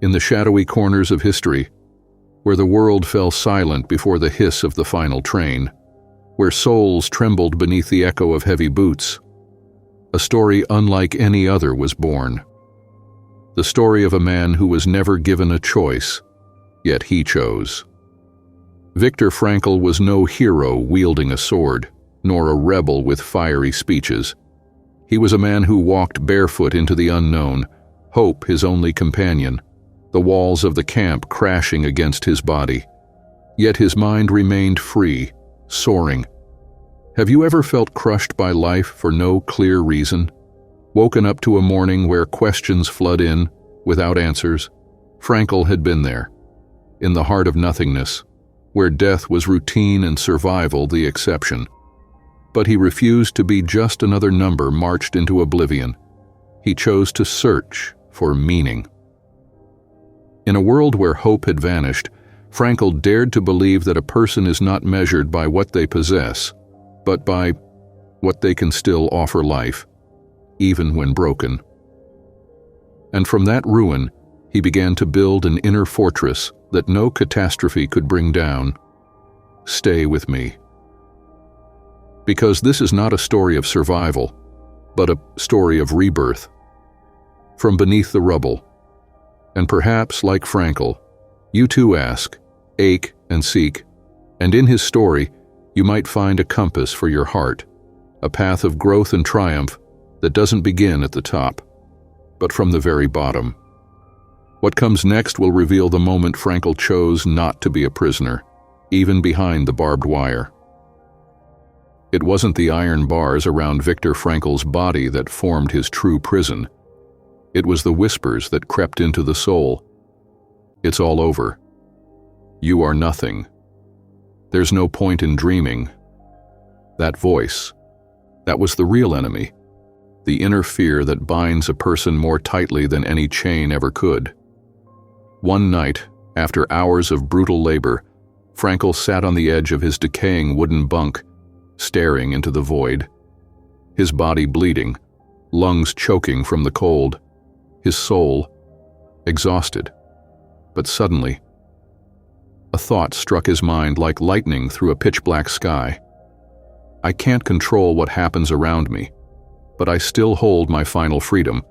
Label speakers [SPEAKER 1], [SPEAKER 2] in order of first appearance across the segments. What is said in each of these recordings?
[SPEAKER 1] in the shadowy corners of history, where the world fell silent before the hiss of the final train, where souls trembled beneath the echo of heavy boots, a story unlike any other was born. The story of a man who was never given a choice, yet he chose. Viktor Frankl was no hero wielding a sword, nor a rebel with fiery speeches. He was a man who walked barefoot into the unknown, hope his only companion, the walls of the camp crashing against his body. Yet his mind remained free, soaring. Have you ever felt crushed by life for no clear reason? Woken up to a morning where questions flood in, without answers? Frankl had been there, in the heart of nothingness, where death was routine and survival the exception. But he refused to be just another number marched into oblivion. He chose to search for meaning. In a world where hope had vanished, Frankl dared to believe that a person is not measured by what they possess, but by what they can still offer life, even when broken. And from that ruin, he began to build an inner fortress that no catastrophe could bring down. Stay with me. Because this is not a story of survival, but a story of rebirth. From beneath the rubble. And perhaps, like Frankl, you too ask, ache and seek, and in his story, you might find a compass for your heart, a path of growth and triumph that doesn't begin at the top, but from the very bottom. What comes next will reveal the moment Frankl chose not to be a prisoner, even behind the barbed wire. It wasn't the iron bars around Viktor Frankl's body that formed his true prison. It was the whispers that crept into the soul. It's all over. You are nothing. There's no point in dreaming. That voice, that was the real enemy, the inner fear that binds a person more tightly than any chain ever could. One night, after hours of brutal labor, Frankl sat on the edge of his decaying wooden bunk, staring into the void. His body bleeding, lungs choking from the cold, his soul exhausted. But suddenly, a thought struck his mind like lightning through a pitch-black sky. I can't control what happens around me, but I still hold my final freedom,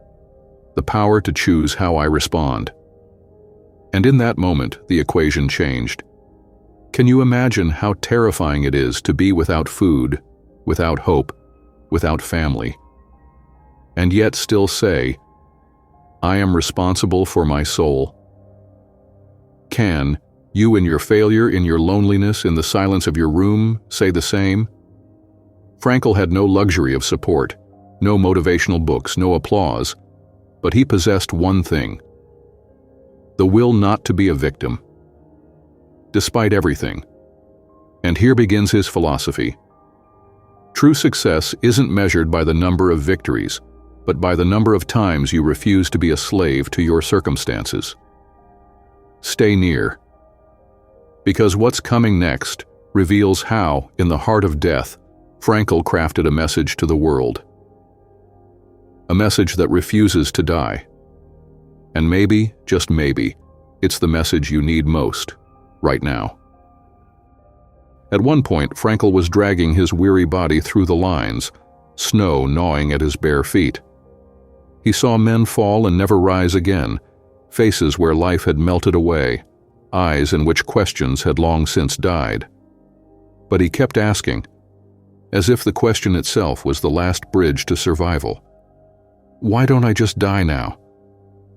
[SPEAKER 1] the power to choose how I respond. And in that moment, the equation changed. Can you imagine how terrifying it is to be without food, without hope, without family, and yet still say, I am responsible for my soul? Can you, in your failure, in your loneliness, in the silence of your room, say the same? Frankl had no luxury of support, no motivational books, no applause, but he possessed one thing: the will not to be a victim, despite everything. And here begins his philosophy. True success isn't measured by the number of victories, but by the number of times you refuse to be a slave to your circumstances. Stay near. Because what's coming next reveals how, in the heart of death, Frankl crafted a message to the world. A message that refuses to die. And maybe, just maybe, it's the message you need most, right now. At one point, Frankl was dragging his weary body through the lines, snow gnawing at his bare feet. He saw men fall and never rise again, faces where life had melted away, eyes in which questions had long since died. But he kept asking, as if the question itself was the last bridge to survival. Why don't I just die now?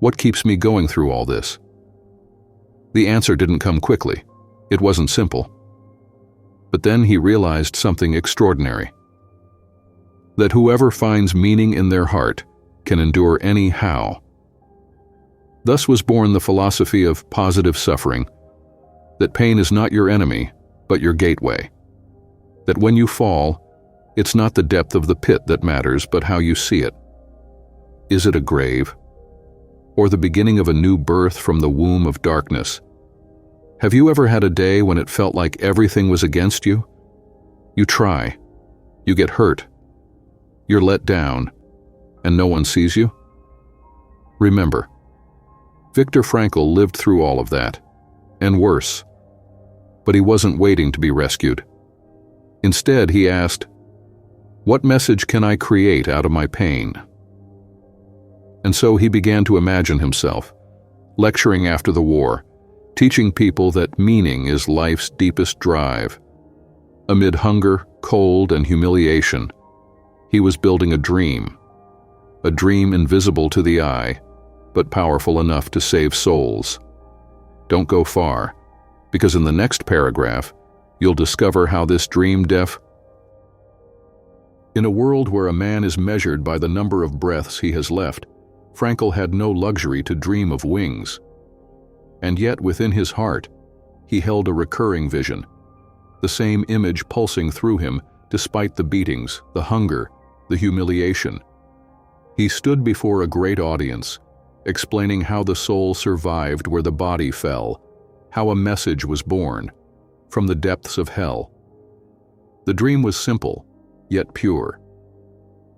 [SPEAKER 1] What keeps me going through all this? The answer didn't come quickly. It wasn't simple. But then he realized something extraordinary. That whoever finds meaning in their heart can endure any how. Thus was born the philosophy of positive suffering, that pain is not your enemy, but your gateway. That when you fall, it's not the depth of the pit that matters, but how you see it. Is it a grave? Or the beginning of a new birth from the womb of darkness? Have you ever had a day when it felt like everything was against you? You try, you get hurt, you're let down, and no one sees you? Remember, Viktor Frankl lived through all of that, and worse. But he wasn't waiting to be rescued. Instead, he asked, "What message can I create out of my pain?" And so he began to imagine himself, lecturing after the war, teaching people that meaning is life's deepest drive. Amid hunger, cold, and humiliation, he was building a dream invisible to the eye, but powerful enough to save souls. Don't go far, because in the next paragraph, you'll discover how this dream In a world where a man is measured by the number of breaths he has left, Frankl had no luxury to dream of wings. And yet within his heart, he held a recurring vision, the same image pulsing through him despite the beatings, the hunger, the humiliation. He stood before a great audience, explaining how the soul survived where the body fell, how a message was born from the depths of hell. The dream was simple, yet pure.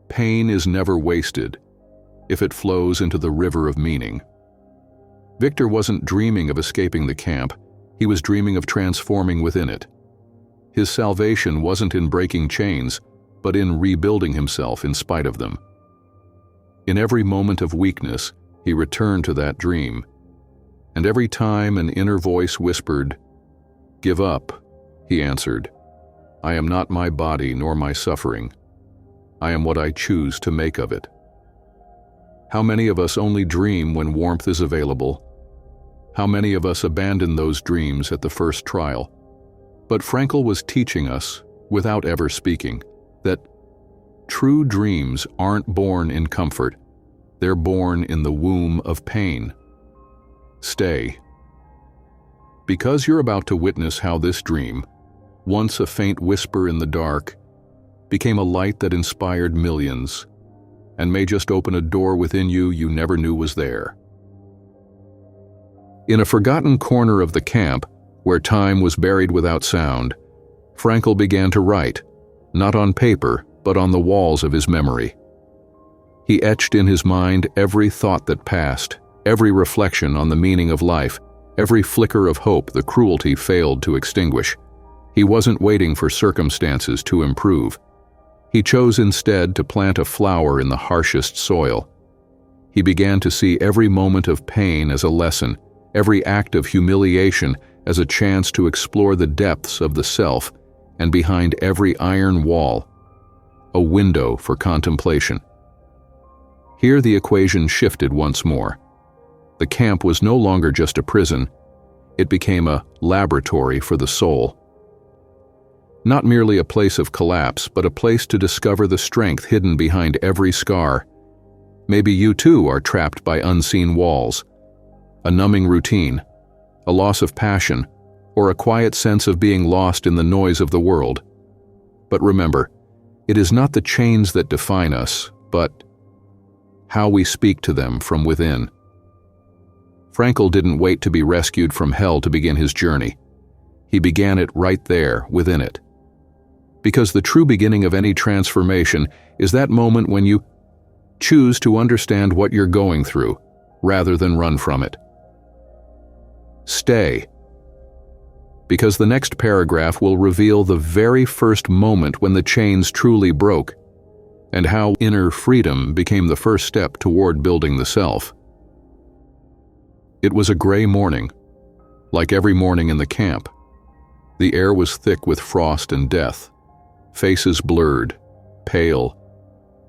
[SPEAKER 1] Pain is never wasted if it flows into the river of meaning. Viktor wasn't dreaming of escaping the camp, he was dreaming of transforming within it. His salvation wasn't in breaking chains, but in rebuilding himself in spite of them. In every moment of weakness, he returned to that dream. And every time an inner voice whispered, "Give up," he answered, "I am not my body nor my suffering. I am what I choose to make of it." How many of us only dream when warmth is available? How many of us abandon those dreams at the first trial? But Frankl was teaching us, without ever speaking, that true dreams aren't born in comfort. They're born in the womb of pain. Stay. Because you're about to witness how this dream, once a faint whisper in the dark, became a light that inspired millions, and may just open a door within you you never knew was there. In a forgotten corner of the camp, where time was buried without sound, Frankl began to write, not on paper, but on the walls of his memory. He etched in his mind every thought that passed, every reflection on the meaning of life, every flicker of hope the cruelty failed to extinguish. He wasn't waiting for circumstances to improve. He chose instead to plant a flower in the harshest soil. He began to see every moment of pain as a lesson, every act of humiliation as a chance to explore the depths of the self, and behind every iron wall, a window for contemplation. Here the equation shifted once more. The camp was no longer just a prison, it became a laboratory for the soul. Not merely a place of collapse, but a place to discover the strength hidden behind every scar. Maybe you too are trapped by unseen walls, a numbing routine, a loss of passion, or a quiet sense of being lost in the noise of the world. But remember, it is not the chains that define us, but how we speak to them from within. Frankl didn't wait to be rescued from hell to begin his journey. He began it right there, within it. Because the true beginning of any transformation is that moment when you choose to understand what you're going through, rather than run from it. Stay. Because the next paragraph will reveal the very first moment when the chains truly broke, and how inner freedom became the first step toward building the self. It was a gray morning, like every morning in the camp. The air was thick with frost and death, faces blurred, pale,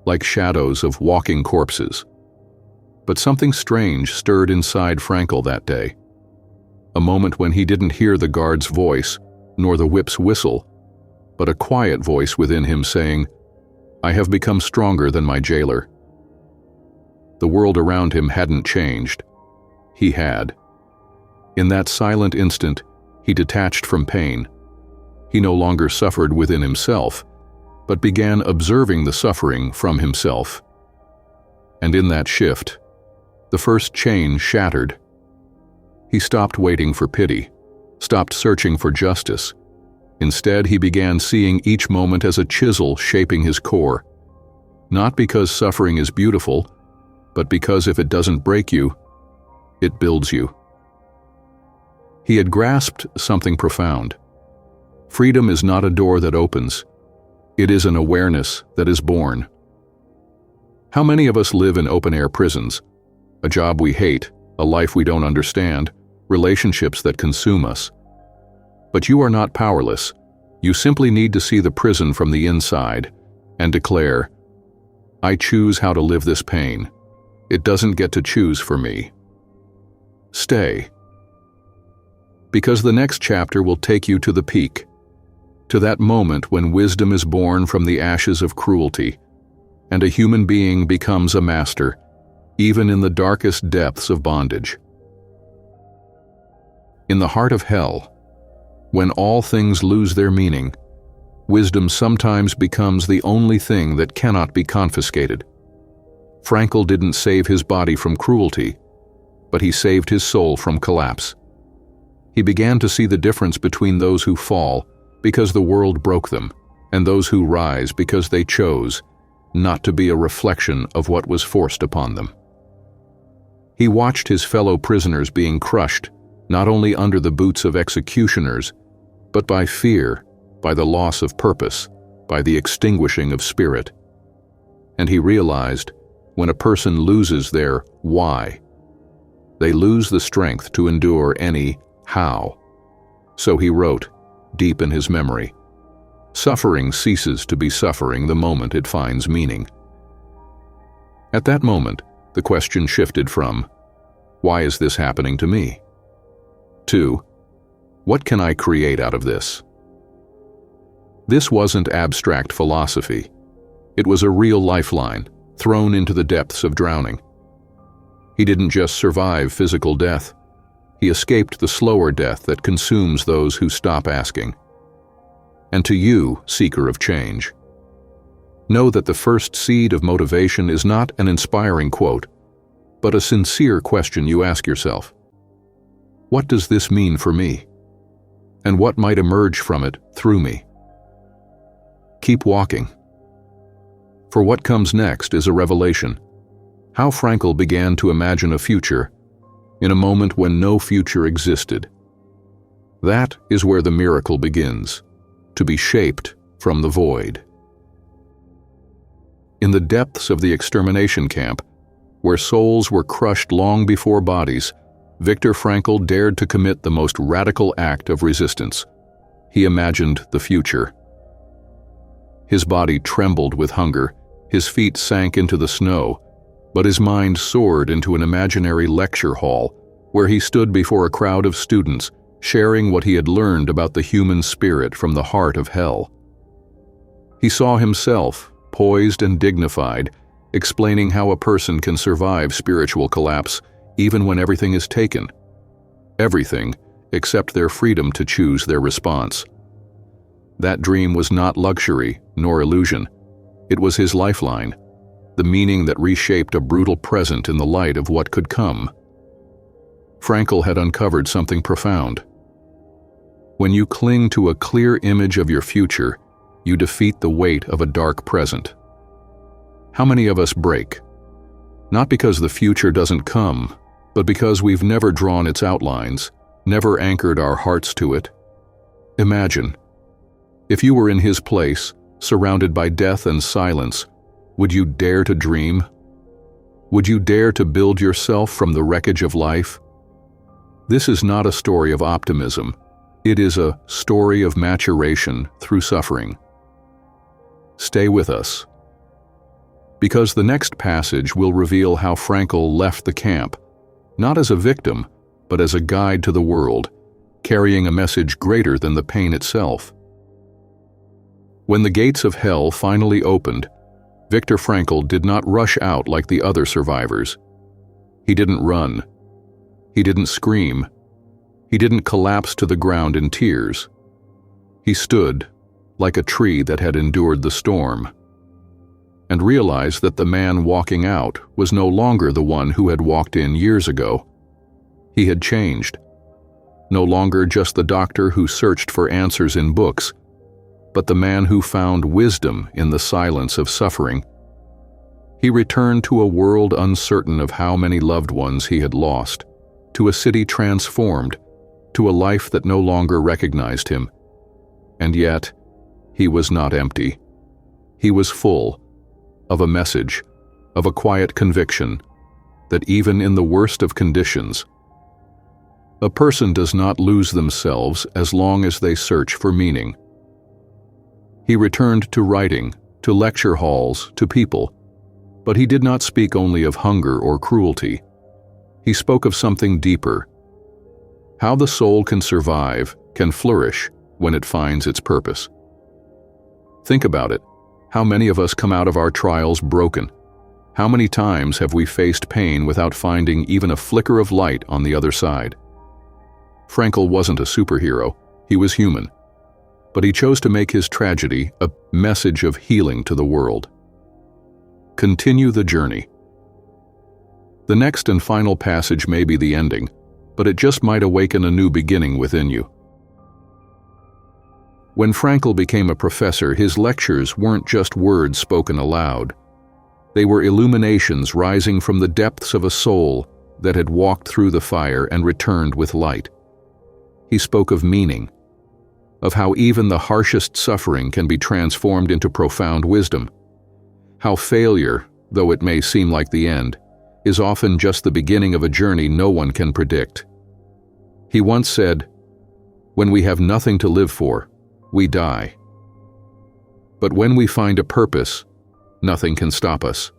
[SPEAKER 1] like shadows of walking corpses. But something strange stirred inside Frankl that day. A moment when he didn't hear the guard's voice, nor the whip's whistle, but a quiet voice within him saying, "I have become stronger than my jailer." The world around him hadn't changed. He had. In that silent instant, he detached from pain. He no longer suffered within himself, but began observing the suffering from himself. And in that shift, the first chain shattered. He stopped waiting for pity, stopped searching for justice. Instead, he began seeing each moment as a chisel shaping his core. Not because suffering is beautiful, but because if it doesn't break you, it builds you. He had grasped something profound. Freedom is not a door that opens. It is an awareness that is born. How many of us live in open-air prisons? A job we hate, a life we don't understand, relationships that consume us. But you are not powerless. You simply need to see the prison from the inside and declare, I choose how to live this pain. It doesn't get to choose for me. Stay. Because the next chapter will take you to the peak, to that moment when wisdom is born from the ashes of cruelty, and a human being becomes a master, even in the darkest depths of bondage. In the heart of hell, when all things lose their meaning, wisdom sometimes becomes the only thing that cannot be confiscated. Frankl didn't save his body from cruelty, but he saved his soul from collapse. He began to see the difference between those who fall because the world broke them, and those who rise because they chose not to be a reflection of what was forced upon them. He watched his fellow prisoners being crushed, not only under the boots of executioners, but by fear, by the loss of purpose, by the extinguishing of spirit. And he realized, when a person loses their why, they lose the strength to endure any how. So he wrote, deep in his memory, suffering ceases to be suffering the moment it finds meaning. At that moment, the question shifted from, why is this happening to me? To, what can I create out of this? This wasn't abstract philosophy. It was a real lifeline, thrown into the depths of drowning. He didn't just survive physical death. He escaped the slower death that consumes those who stop asking. And to you, seeker of change, know that the first seed of motivation is not an inspiring quote, but a sincere question you ask yourself. What does this mean for me? And what might emerge from it through me? Keep walking. For what comes next is a revelation. How Frankl began to imagine a future in a moment when no future existed. That is where the miracle begins, to be shaped from the void. In the depths of the extermination camp, where souls were crushed long before bodies, Viktor Frankl dared to commit the most radical act of resistance. He imagined the future. His body trembled with hunger, his feet sank into the snow, but his mind soared into an imaginary lecture hall where he stood before a crowd of students, sharing what he had learned about the human spirit from the heart of hell. He saw himself, poised and dignified, explaining how a person can survive spiritual collapse even when everything is taken. Everything except their freedom to choose their response. That dream was not luxury nor illusion. It was his lifeline, the meaning that reshaped a brutal present in the light of what could come. Frankl had uncovered something profound. When you cling to a clear image of your future, you defeat the weight of a dark present. How many of us break? Not because the future doesn't come, but because we've never drawn its outlines, never anchored our hearts to it. Imagine, if you were in his place, surrounded by death and silence, would you dare to dream? Would you dare to build yourself from the wreckage of life? This is not a story of optimism. It is a story of maturation through suffering. Stay with us, because the next passage will reveal how Frankl left the camp, not as a victim, but as a guide to the world, carrying a message greater than the pain itself. When the gates of hell finally opened, Viktor Frankl did not rush out like the other survivors. He didn't run. He didn't scream. He didn't collapse to the ground in tears. He stood, like a tree that had endured the storm, and realized that the man walking out was no longer the one who had walked in years ago. He had changed. No longer just the doctor who searched for answers in books, but the man who found wisdom in the silence of suffering. He returned to a world uncertain of how many loved ones he had lost, to a city transformed, to a life that no longer recognized him. And yet, he was not empty. He was full of a message, of a quiet conviction, that even in the worst of conditions, a person does not lose themselves as long as they search for meaning. He returned to writing, to lecture halls, to people, but he did not speak only of hunger or cruelty. He spoke of something deeper: how the soul can survive, can flourish, when it finds its purpose. Think about it. How many of us come out of our trials broken? How many times have we faced pain without finding even a flicker of light on the other side? Frankl wasn't a superhero. He was human. But he chose to make his tragedy a message of healing to the world. Continue the journey. The next and final passage may be the ending, but it just might awaken a new beginning within you. When Frankl became a professor, his lectures weren't just words spoken aloud. They were illuminations rising from the depths of a soul that had walked through the fire and returned with light. He spoke of meaning, of how even the harshest suffering can be transformed into profound wisdom, how failure, though it may seem like the end, is often just the beginning of a journey no one can predict. He once said, "When we have nothing to live for, we die. But when we find a purpose, nothing can stop us."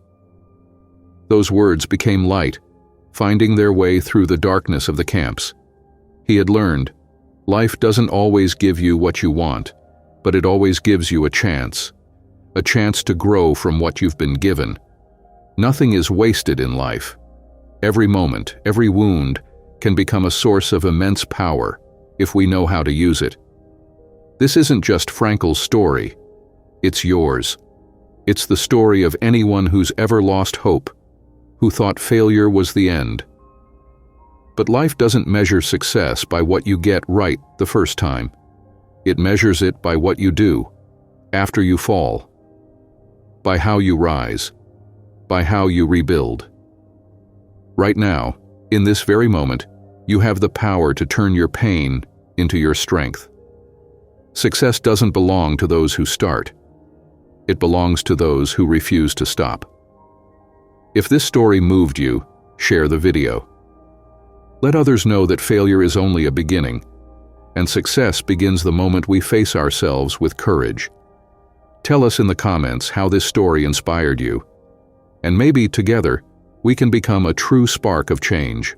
[SPEAKER 1] Those words became light, finding their way through the darkness of the camps. He had learned, life doesn't always give you what you want, but it always gives you a chance to grow from what you've been given. Nothing is wasted in life. Every moment, every wound can become a source of immense power if we know how to use it. This isn't just Frankl's story. It's yours. It's the story of anyone who's ever lost hope, who thought failure was the end. But life doesn't measure success by what you get right the first time. It measures it by what you do after you fall, by how you rise, by how you rebuild. Right now, in this very moment, you have the power to turn your pain into your strength. Success doesn't belong to those who start. It belongs to those who refuse to stop. If this story moved you, share the video. Let others know that failure is only a beginning, and success begins the moment we face ourselves with courage. Tell us in the comments how this story inspired you, and maybe together we can become a true spark of change.